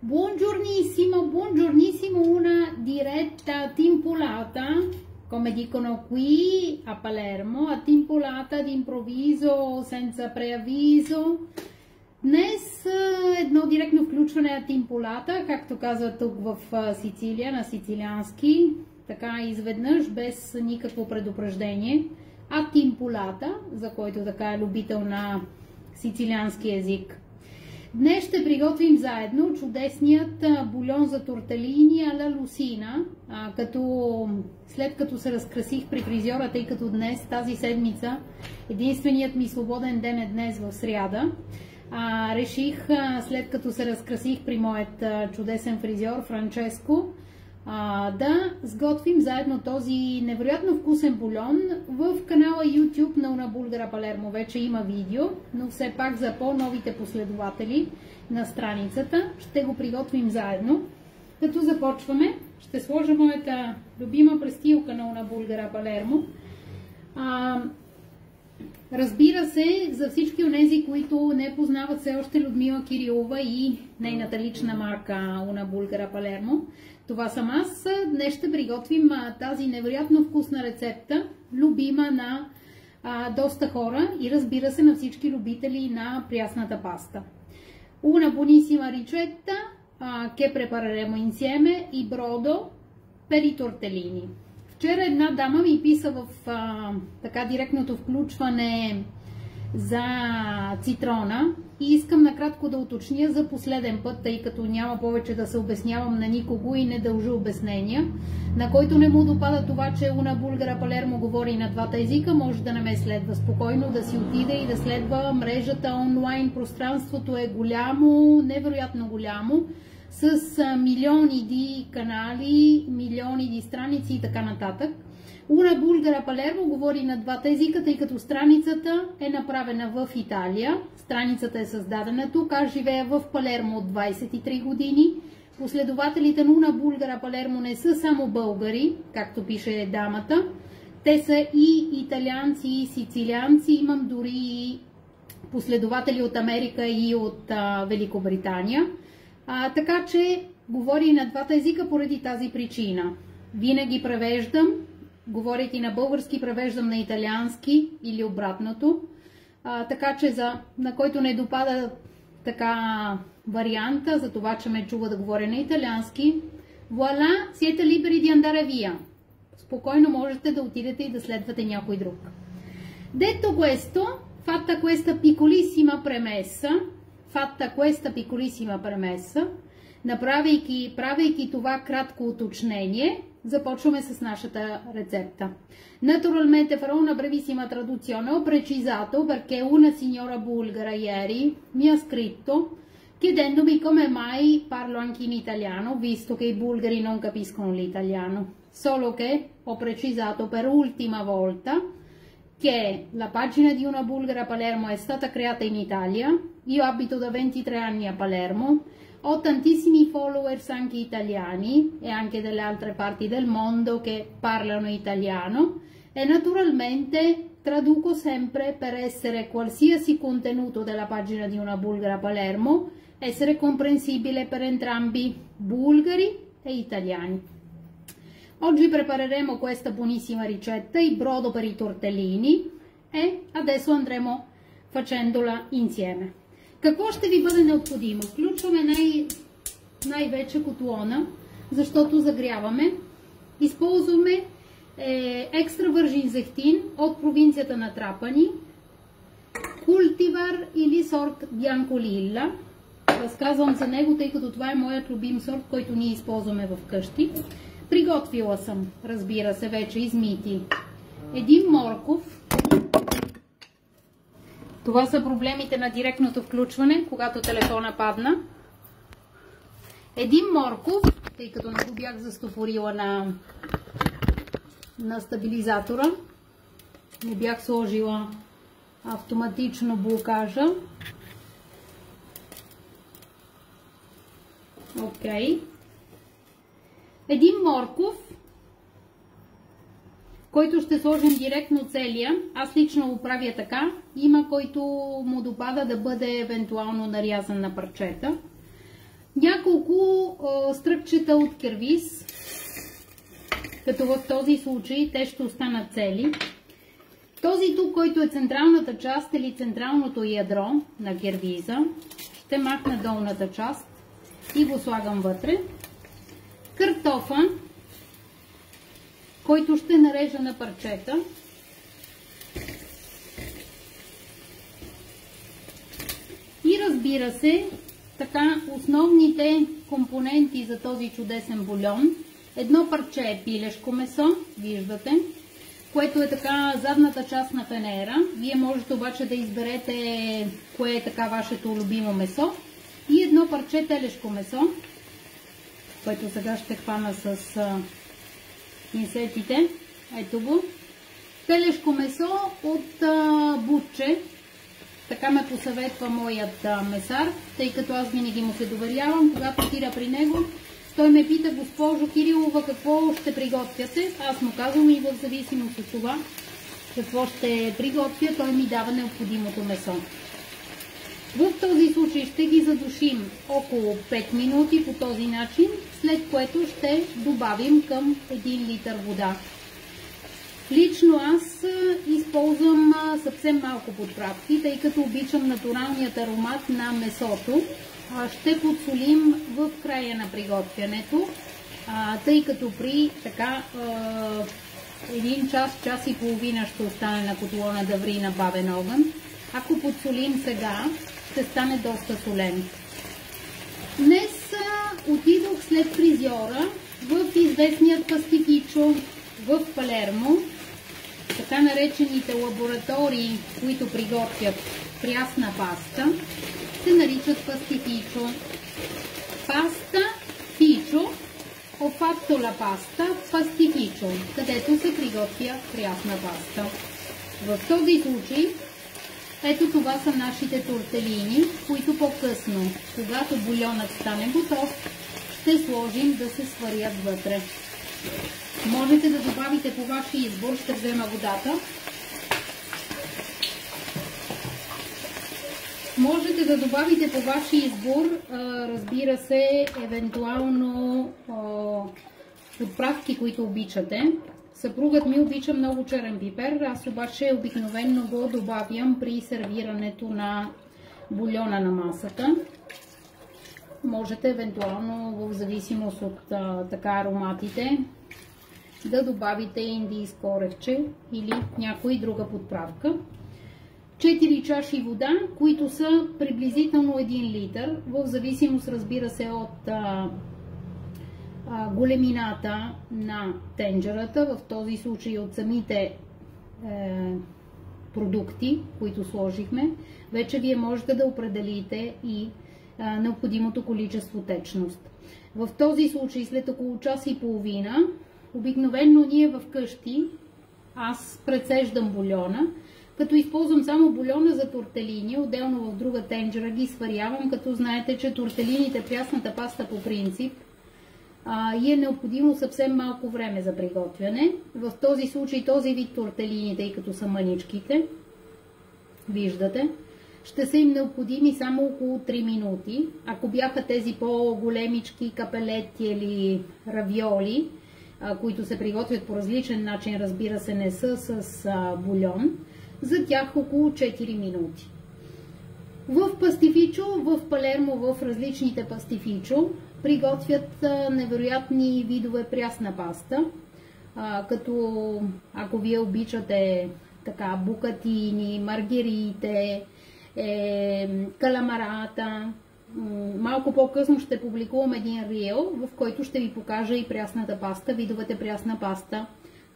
Buongiornissimo, una diretta timpolata, come dicono qui a Palermo, a timpolata d'improvviso, senza преавизо. Днес едно директно включване на тимполата, както казва тук в Сицилия, на сицилиански, така изведнъж, без никакво предупреждение. А тимполата, за който така е любител на сицилиански език. Днес ще приготвим заедно чудесният бульон за тортелини аля лусина, след като се разкрасих при фризьора, тъй като днес, тази седмица, единственият ми свободен ден е днес в сряда. Реших, след като се разкрасих при моят чудесен фризьор Франческо, да сготвим заедно този невероятно вкусен бульон. В канала YouTube на Una Bulgara Palermo вече има видео, но все пак за по-новите последователи на страницата ще го приготвим заедно. Като започваме, ще сложа моята любима престилка на Una Bulgara Palermo. Разбира се, за всички онези, които не познават все още Людмила Кирилова и нейната лична марка Una Bulgara Palermo, това съм аз. Днес ще приготвим тази невероятно вкусна рецепта, любима на доста хора и разбира се на всички любители на прясната паста. Una buonissima ricetta che prepareremo insieme i brodo per i tortellini. Вчера една дама ми писа в така директното включване за цитрона и искам накратко да уточня за последен път, тъй като няма повече да се обяснявам на никого и не дължа обяснения. На който не му допада това, че Una Bulgara Palermo говори на двата езика, може да не ме следва спокойно, да си отиде и да следва мрежата онлайн. Пространството е голямо, невероятно голямо, с милиони ди канали, милиони ди страници и така нататък. Una Bulgara Palermo говори на двата езика, тъй като страницата е направена в Италия. Страницата е създадена тук. Аз живея в Палермо от 23 години. Последователите на Una Bulgara Palermo не са само българи, както пише дамата. Те са и италианци, и сицилианци. Имам дори и последователи от Америка и от Великобритания. Така че говори на двата езика поради тази причина. Винаги превеждам, говорейки на български, превеждам на италиански или обратното. Така че на който не допада така варианта, за това, че ме чува да говоря на италиански, voilà, siete liberi di andare via. Спокойно можете да отидете и да следвате някой друг. Detto questo, fatta questa piccolissima premessa, правейки това кратко уточнение, започваме с нашата рецепта. Naturalmente farò una brevissima traduzione. Ho precisato perché una signora bulgara ieri mi ha scritto chiedendomi come mai parlo anche in italiano, visto che i bulgari non capiscono l'italiano. Solo che ho precisato per ultima volta che la pagina di Una Bulgara Palermo è stata creata in Italia. Io abito da 23 anni a Palermo, ho tantissimi followers anche italiani e anche delle altre parti del mondo che parlano italiano e naturalmente traduco sempre per essere qualsiasi contenuto della pagina di Una Bulgara Palermo essere comprensibile per entrambi bulgari e italiani. Oggi prepareremo questa buonissima ricetta, il brodo per i tortellini, e adesso andremo facendola insieme. Какво ще ви бъде необходимо? Включваме най-вече котлона, защото загряваме. Използваме екстра вържин зехтин от провинцията на Трапани, култивар или сорт Бянко Лилла. Разказвам за него, тъй като това е моят любим сорт, който ние използваме в къщи. Приготвила съм, разбира се, вече измити един морков. Това са проблемите на директното включване, когато телефона падна. Един морков, тъй като не го бях застопорила на стабилизатора. Не бях сложила автоматично блокажа. Окей. Един морков, който ще сложим директно целия. Аз лично го правя така. Има който му допада да бъде евентуално нарязан на парчета. Няколко стръкчета от кервис, като в този случай те ще останат цели. Този тук, който е централната част или централното ядро на кервиза, ще махна долната част и го слагам вътре. Картофа, който ще нарежа на парчета. И разбира се, така основните компоненти за този чудесен бульон. Едно парче е пилешко месо, виждате, което е така задната част на фенера. Вие можете обаче да изберете кое е така вашето любимо месо. И едно парче телешко месо, което сега ще хвана с пинцетите. Ето го. Телешко месо от бутче. Така ме посъветва моят месар, тъй като аз винаги му се доверявам. Когато отида при него, той ме пита: госпожо Кирилова, какво ще приготвяте? Аз му казвам и в зависимост от това какво ще приготвя, той ми дава необходимото месо. В този случай ще ги задушим около 5 минути по този начин, след което ще добавим към 1 литър вода. Лично аз използвам съвсем малко подправки, тъй като обичам натуралният аромат на месото. Ще подсолим в края на приготвянето, тъй като при така 1 час, час и половина ще остане на котлона да ври на бавен огън. Ако подсолим сега, ще стане доста солен. Днес отидох след фризьора в известният пастифичо в Палермо. Така наречените лаборатории, които приготвят прясна паста, се наричат пастифичо. Паста фичо, ho fatto la pasta pastificio, където се приготвя прясна паста. В този случай, ето това са нашите тортелини, които по-късно, когато бульонът стане готов, ще сложим да се сварят вътре. Можете да добавите по вашия избор, ще взема водата. Можете да добавите по вашия избор, разбира се, евентуално подправки, които обичате. Съпругът ми обича много черен пипер, аз обаче обикновено го добавям при сервирането на бульона на масата. Можете евентуално, в зависимост от така ароматите, да добавите индийско орехче или някоя друга подправка. 4 чаши вода, които са приблизително 1 литър, в зависимост, разбира се, от големината на тенджерата, в този случай от самите продукти, които сложихме. Вече вие можете да определите и необходимото количество течност. В този случай, след около час и половина, обикновено ние вкъщи, аз прецеждам бульона, като използвам само бульона за тортелини, отделно в друга тенджера ги сварявам, като знаете, че тортелините, прясната паста по принцип, и е необходимо съвсем малко време за приготвяне. В този случай този вид тортелини, тъй като са мъничките, виждате, ще са им необходими само около 3 минути. Ако бяха тези по-големички капелети или равиоли, които се приготвят по различен начин, разбира се, не са с бульон, за тях около 4 минути. В пастифичо, в Палермо, в различните пастифичо, приготвят невероятни видове прясна паста, като ако вие обичате така букатини, маргерите, каламарата. Малко по-късно ще публикувам един рил, в който ще ви покажа и прясната паста, видовете прясна паста,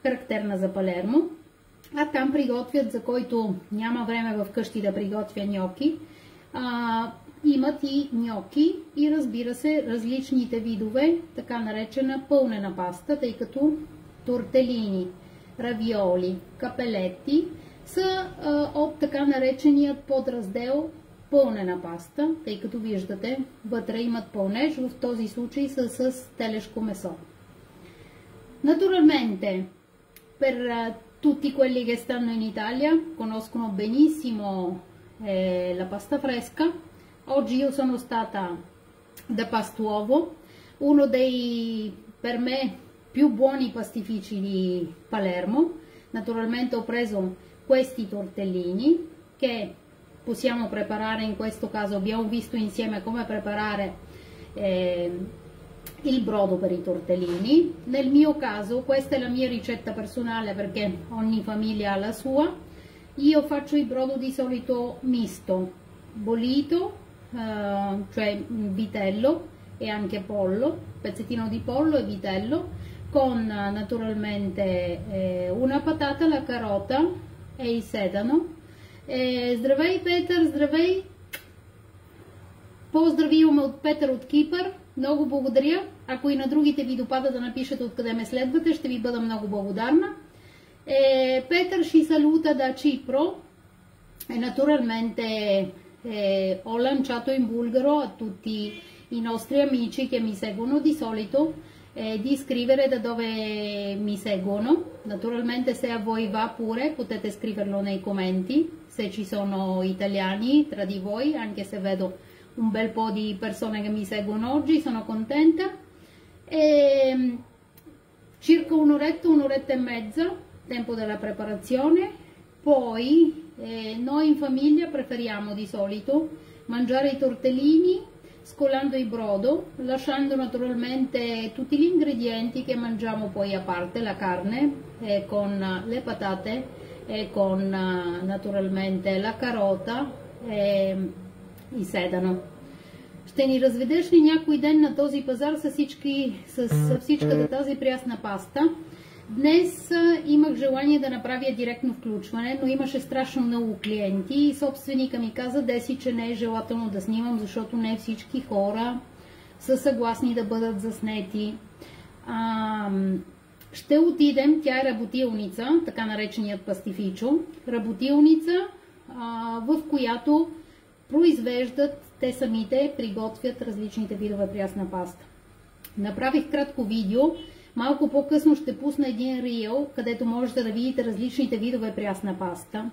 характерна за Палермо. А там приготвят, за който няма време вкъщи да приготвя ньоки, имат и ньоки и, разбира се, различните видове, така наречена пълнена паста, тъй като тортелини, равиоли, капелети са от така нареченият подраздел пълнена паста, тъй като виждате, вътре имат пълнеж, в този случай са с телешко месо. Naturalmente, per tutti quelli che stanno in Italia, conoscono benissimo la pasta fresca. Oggi io sono stata da Pastuovo, uno dei per me più buoni pastifici di Palermo. Naturalmente ho preso questi tortellini che possiamo preparare, in questo caso abbiamo visto insieme come preparare il brodo per i tortellini. Nel mio caso questa è la mia ricetta personale perché ogni famiglia ha la sua. Io faccio il brodo di solito misto, bollito, cioè vitello e anche pollo, pezzettino di pollo e vitello, con naturalmente una patata, la carota e il sedano. Здравей, Петър, здравей! Поздравиваме от Петър от Кипър. Много благодаря. Ако и на другите ви допада да напишете откъде ме следвате, ще ви бъда много благодарна. Петър ci saluta da Cipro e naturalmente ho lanciato in bulgaro a tutti i nostri amici che mi seguono di solito di scrivere da dove mi seguono. Naturalmente se a voi va pure potete scriverlo nei commenti, se ci sono italiani tra di voi, anche se vedo un bel po' di persone che mi seguono oggi, sono contenta. Circa un'oretta e mezza, tempo della preparazione. Poi noi in famiglia preferiamo di solito mangiare i tortellini scolando il brodo, lasciando naturalmente tutti gli ingredienti che mangiamo poi a parte, la carne con le patate e con naturalmente la carota e il sedano. Ще ни разведеш ли някой ден на този пазар с всичката тази прясна паста? Днес имах желание да направя директно включване, но имаше страшно много клиенти и собственика ми каза, Деси, че не е желателно да снимам, защото не всички хора са съгласни да бъдат заснети. Ще отидем, тя е работилница, така нареченият пастифичо, работилница, в която произвеждат, те самите приготвят различните видове прясна паста. Направих кратко видео, малко по-късно ще пусна един рил, където можете да видите различните видове прясна паста.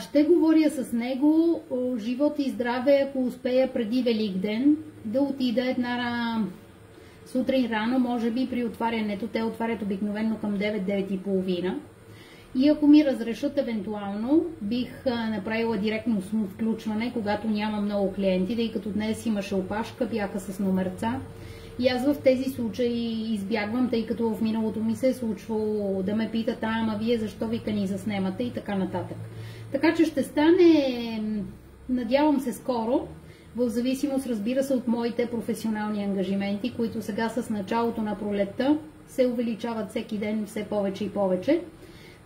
Ще говоря с него, живот и здраве, ако успея преди Великден, да отида една сутрин рано, може би при отварянето, те отварят обикновено към 9-9:30. И ако ми разрешат, евентуално бих направила директно включване, когато няма много клиенти, тъй като днес имаше опашка, бяха с номерца. И аз в тези случаи избягвам, тъй като в миналото ми се е случвало да ме питат, ама вие защо вика ни заснемате и така нататък. Така че ще стане, надявам се скоро, в зависимост, разбира се, от моите професионални ангажименти, които сега с началото на пролетта се увеличават всеки ден все повече и повече.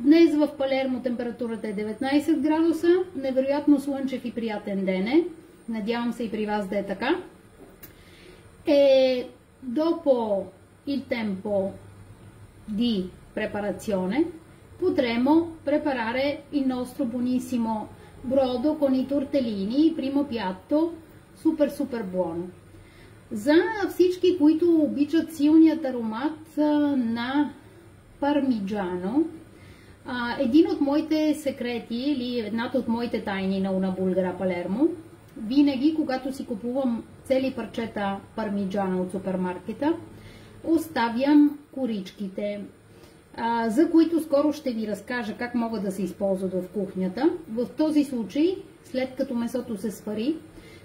Днес в Палермо температурата е 19 градуса, невероятно слънчев и приятен ден е. Надявам се и при вас да е така. Dopo il tempo di preparazione potremo preparare il nostro buonissimo brodo con i tortellini, primo piatto, super buono. За всички, които обичат силният аромат на пармиджано, един от моите секрети или едната от моите тайни на Una Bulgara Palermo, винаги, когато си купувам цели парчета пармиджана от супермаркета, оставям коричките, за които скоро ще ви разкажа как могат да се използват в кухнята. В този случай, след като месото се свари,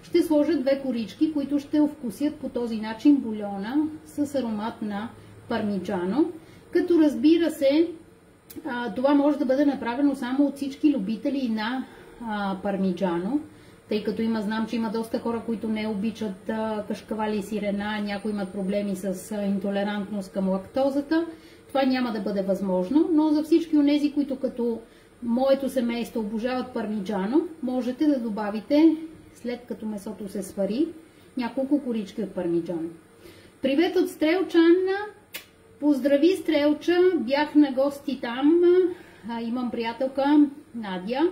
ще сложа 2 корички, които ще овкусят по този начин бульона с аромат на пармиджано. Като разбира се, това може да бъде направено само от всички любители на пармиджано, тъй като знам, че има доста хора, които не обичат кашкавали и сирена, някои имат проблеми с интолерантност към лактозата. Това няма да бъде възможно, но за всички онези, които като моето семейство обожават пармиджано, можете да добавите, след като месото се свари, няколко корички от пармиджано. Привет от Стрелчан! Поздрави, Стрелча! Бях на гости там, имам приятелка Надя,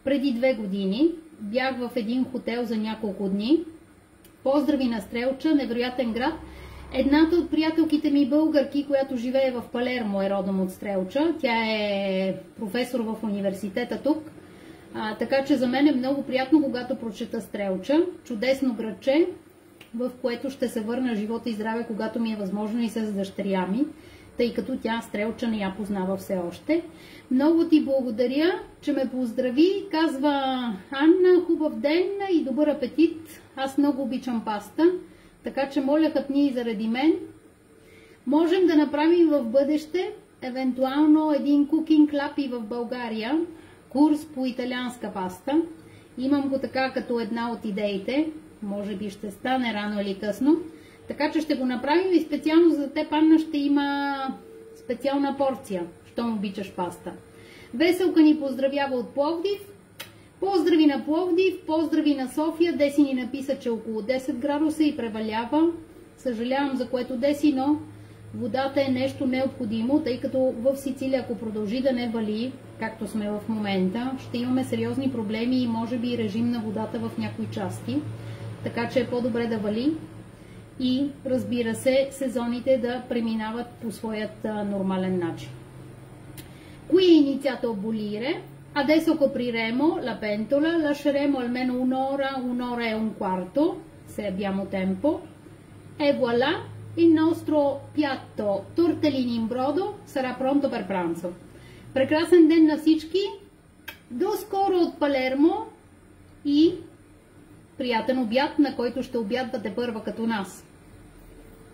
преди 2 години. Бях в един хотел за няколко дни. Поздрави на Стрелча, невероятен град. Едната от приятелките ми българки, която живее в Палермо, е родом от Стрелча. Тя е професор в университета тук. Така че за мен е много приятно, когато прочета Стрелча. Чудесно градче. в което ще се върна живота и здраве, когато ми е възможно и с дъщеря ми, тъй като тя стрелча не я познава все още. Много ти благодаря, че ме поздрави. Казва Анна, хубав ден и добър апетит. Аз много обичам паста, така че моля хъпни и заради мен. Можем да направим в бъдеще, евентуално един Cooking Club и в България, курс по италианска паста. Имам го така като една от идеите. Може би ще стане рано или късно. Така че ще го направим и специално за теб, Анна, ще има специална порция, щом обичаш паста. Веселка ни поздравява от Пловдив. Поздрави на Пловдив, поздрави на София. Деси ни написа, че около 10 градуса и превалява. Съжалявам за което, Деси, но водата е нещо необходимо, тъй като в Сицилия, ако продължи да не вали, както сме в момента, ще имаме сериозни проблеми и може би режим на водата в някои части. Така че е по-добре да вали и, разбира се, сезоните да преминават по своят нормален начин. Qui è iniziato a bollire, adesso copriremo la pentola, lasceremo almeno un'ora e un quarto, se abbiamo tempo, e voilà, il nostro piatto tortellini in brodo sarà pronto per pranzo. Прекрасен ден на всички, до скоро от Палермо и приятен обяд, на който ще обядвате първа като нас.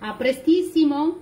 А престисимо!